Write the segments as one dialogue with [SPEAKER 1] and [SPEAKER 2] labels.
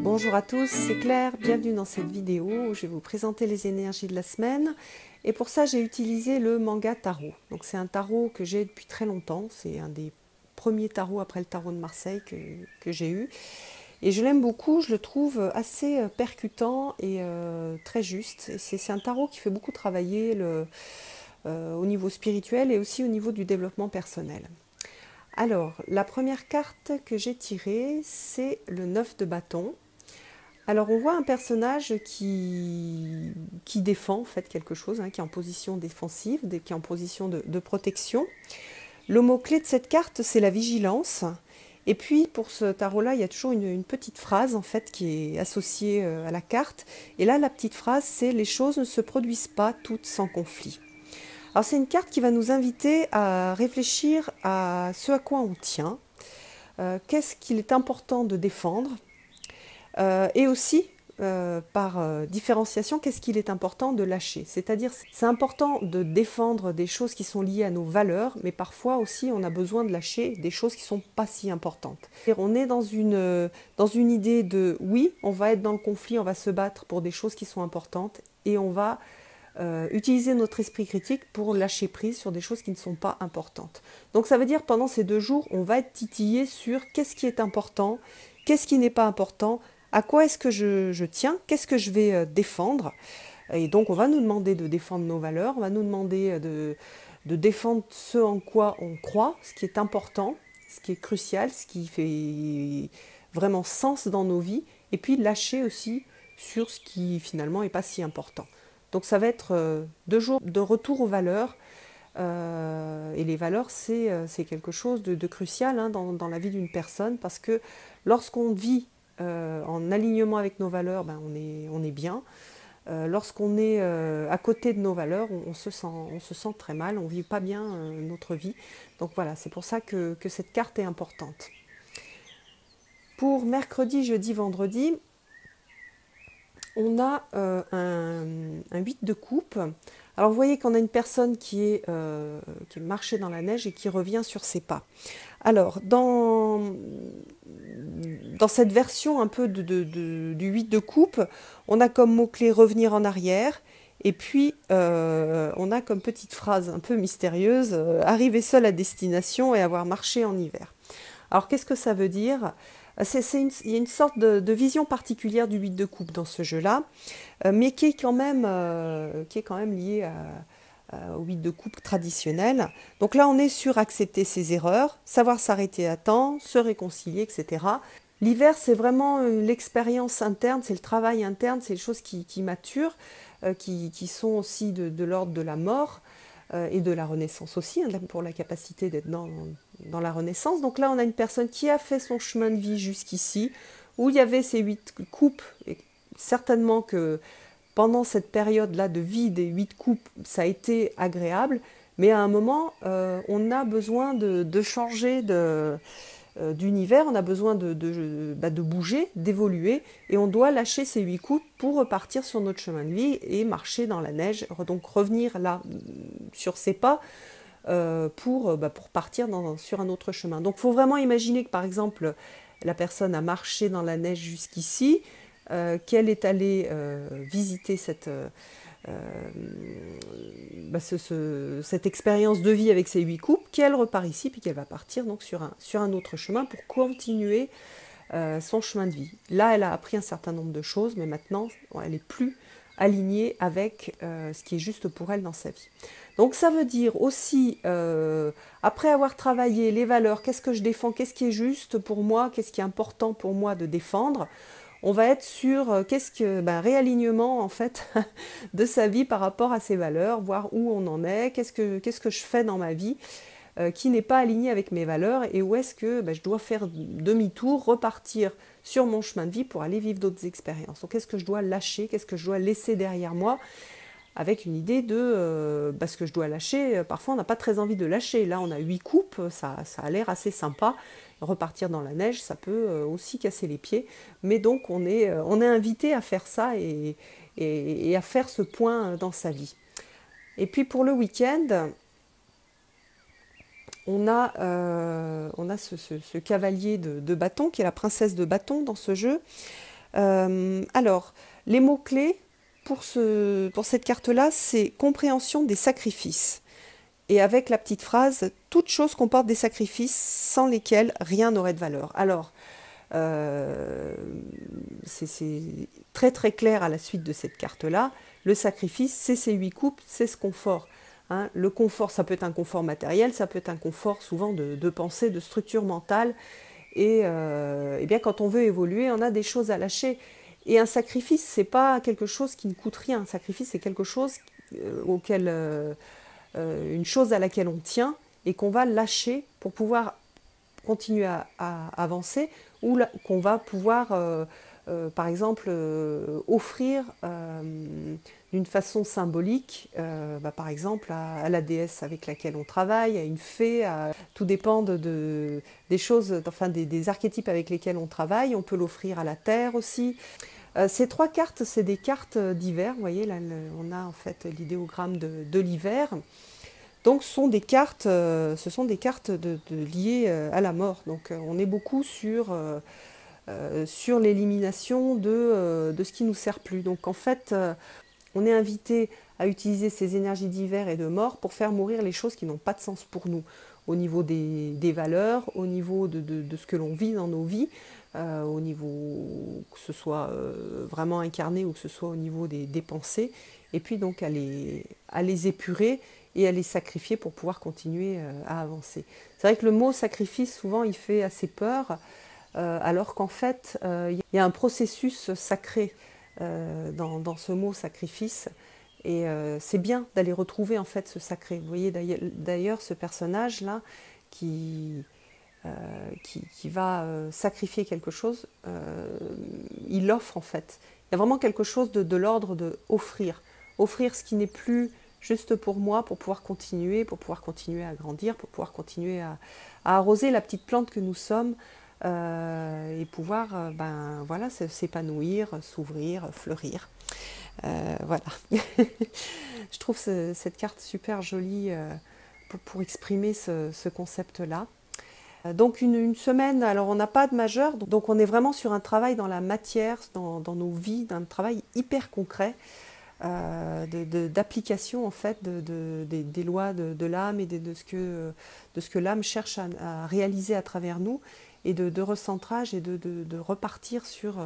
[SPEAKER 1] Bonjour à tous, c'est Claire, bienvenue dans cette vidéo où je vais vous présenter les énergies de la semaine. Et pour ça, j'ai utilisé le Manga Tarot. Donc c'est un tarot que j'ai depuis très longtemps, c'est un des premiers tarots après le tarot de Marseille que j'ai eu. Et je l'aime beaucoup, je le trouve assez percutant et très juste. C'est un tarot qui fait beaucoup travailler au niveau spirituel et aussi au niveau du développement personnel. Alors, la première carte que j'ai tirée, c'est le 9 de bâton. Alors on voit un personnage qui défend en fait quelque chose, qui est en position défensive, qui est en position de protection. Le mot-clé de cette carte, c'est la vigilance. Et puis pour ce tarot-là, il y a toujours une petite phrase en fait qui est associée à la carte. Et là, la petite phrase, c'est « Les choses ne se produisent pas toutes sans conflit ». Alors c'est une carte qui va nous inviter à réfléchir à ce à quoi on tient, qu'est-ce qu'il est important de défendre, et aussi, par différenciation, qu'est-ce qu'il est important de lâcher. C'est-à-dire, c'est important de défendre des choses qui sont liées à nos valeurs, mais parfois aussi, on a besoin de lâcher des choses qui ne sont pas si importantes. On est dans une idée de, oui, on va être dans le conflit, on va se battre pour des choses qui sont importantes, et on va utiliser notre esprit critique pour lâcher prise sur des choses qui ne sont pas importantes. Donc ça veut dire, pendant ces 2 jours, on va être titillé sur qu'est-ce qui est important, qu'est-ce qui n'est pas important, à quoi est-ce que je tiens, qu'est-ce que je vais défendre. Et donc on va nous demander de défendre nos valeurs, on va nous demander de défendre ce en quoi on croit, ce qui est important, ce qui est crucial, ce qui fait vraiment sens dans nos vies, et puis lâcher aussi sur ce qui finalement n'est pas si important. Donc ça va être 2 jours de retour aux valeurs, et les valeurs c'est quelque chose de crucial dans la vie d'une personne, parce que lorsqu'on vit en alignement avec nos valeurs, on est bien. Lorsqu'on est à côté de nos valeurs, on se sent très mal, on ne vit pas bien notre vie. Donc voilà, c'est pour ça que cette carte est importante. Pour mercredi, jeudi, vendredi, on a un 8 de coupe. Alors vous voyez qu'on a une personne qui est marchée dans la neige et qui revient sur ses pas. Alors, dans cette version un peu du 8 de coupe, on a comme mot-clé revenir en arrière, et puis on a comme petite phrase un peu mystérieuse, arriver seul à destination et avoir marché en hiver. Alors qu'est-ce que ça veut dire ? Il y a une sorte de vision particulière du 8 de coupe dans ce jeu-là, mais qui est quand même liée au 8 de coupe traditionnel. Donc là, on est sur accepter ses erreurs, savoir s'arrêter à temps, se réconcilier, etc. L'hiver, c'est vraiment l'expérience interne, c'est le travail interne, c'est les choses qui maturent, qui sont aussi de l'ordre de la mort et de la renaissance aussi, pour la capacité d'être dans la renaissance. Donc là, on a une personne qui a fait son chemin de vie jusqu'ici, où il y avait ces 8 coupes, et certainement que pendant cette période-là de vie des 8 coupes, ça a été agréable, mais à un moment, on a besoin de changer d'univers, on a besoin de bouger, d'évoluer, et on doit lâcher ces 8 coupes pour repartir sur notre chemin de vie et marcher dans la neige, donc revenir là sur ses pas pour partir sur un autre chemin. Donc il faut vraiment imaginer que par exemple, la personne a marché dans la neige jusqu'ici, qu'elle est allée visiter cette expérience de vie avec ses 8 coupes, qu'elle repart ici, puis qu'elle va partir donc sur un autre chemin pour continuer son chemin de vie. Là, elle a appris un certain nombre de choses, mais maintenant, elle n'est plus alignée avec ce qui est juste pour elle dans sa vie. Donc ça veut dire aussi, après avoir travaillé les valeurs, qu'est-ce que je défends, qu'est-ce qui est juste pour moi, qu'est-ce qui est important pour moi de défendre, on va être sur réalignement en fait de sa vie par rapport à ses valeurs, voir où on en est, qu'est-ce que je fais dans ma vie qui n'est pas aligné avec mes valeurs, et où est-ce que je dois faire demi-tour, repartir sur mon chemin de vie pour aller vivre d'autres expériences. Donc qu'est-ce que je dois lâcher, qu'est-ce que je dois laisser derrière moi, avec une idée de ce que je dois lâcher. Parfois on n'a pas très envie de lâcher, là on a 8 coupes, ça a l'air assez sympa. Repartir dans la neige, ça peut aussi casser les pieds, mais donc on est invité à faire ça et à faire ce point dans sa vie. Et puis pour le week-end, on a ce cavalier de bâton qui est la princesse de bâton dans ce jeu. Alors, les mots-clés pour cette carte-là, c'est compréhension des sacrifices. Et avec la petite phrase, toute chose comporte des sacrifices sans lesquels rien n'aurait de valeur. Alors, c'est très très clair à la suite de cette carte-là. Le sacrifice, c'est ces 8 coupes, c'est ce confort. Hein. Le confort, ça peut être un confort matériel, ça peut être un confort souvent de pensée, de structure mentale. Et bien quand on veut évoluer, on a des choses à lâcher. Et un sacrifice, c'est pas quelque chose qui ne coûte rien. Un sacrifice, c'est quelque chose une chose à laquelle on tient et qu'on va lâcher pour pouvoir continuer à avancer, ou qu'on va pouvoir, par exemple, offrir d'une façon symbolique, par exemple, à la déesse avec laquelle on travaille, à une fée, tout dépend des choses, enfin des archétypes avec lesquels on travaille. On peut l'offrir à la terre aussi. Ces 3 cartes, c'est des cartes d'hiver. Vous voyez, là, on a en fait l'idéogramme de l'hiver. Donc ce sont des cartes, liées à la mort. Donc on est beaucoup sur l'élimination de ce qui ne nous sert plus. Donc en fait, on est invité à utiliser ces énergies d'hiver et de mort pour faire mourir les choses qui n'ont pas de sens pour nous, au niveau des valeurs, au niveau de ce que l'on vit dans nos vies, au niveau que ce soit vraiment incarné ou que ce soit au niveau des pensées, et puis donc à les épurer et à les sacrifier pour pouvoir continuer à avancer. C'est vrai que le mot sacrifice, souvent, il fait assez peur, alors qu'en fait, il y a un processus sacré dans ce mot sacrifice. Et c'est bien d'aller retrouver en fait ce sacré. Vous voyez d'ailleurs ce personnage-là qui, qui va sacrifier quelque chose, il offre en fait. Il y a vraiment quelque chose de l'ordre de offrir. Offrir ce qui n'est plus juste pour moi, pour pouvoir continuer à grandir, pour pouvoir continuer à arroser la petite plante que nous sommes, et pouvoir voilà, s'épanouir, s'ouvrir, fleurir. Voilà. Je trouve cette carte super jolie pour exprimer ce concept-là. Donc une semaine, alors on n'a pas de majeur, donc on est vraiment sur un travail dans la matière, dans nos vies, un travail hyper concret, d'application en fait des lois de l'âme et de ce que l'âme cherche à réaliser à travers nous, et de recentrage et de repartir sur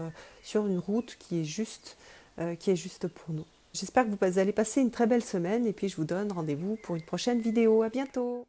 [SPEAKER 1] une route qui est juste pour nous. J'espère que vous allez passer une très belle semaine, et puis je vous donne rendez-vous pour une prochaine vidéo. À bientôt!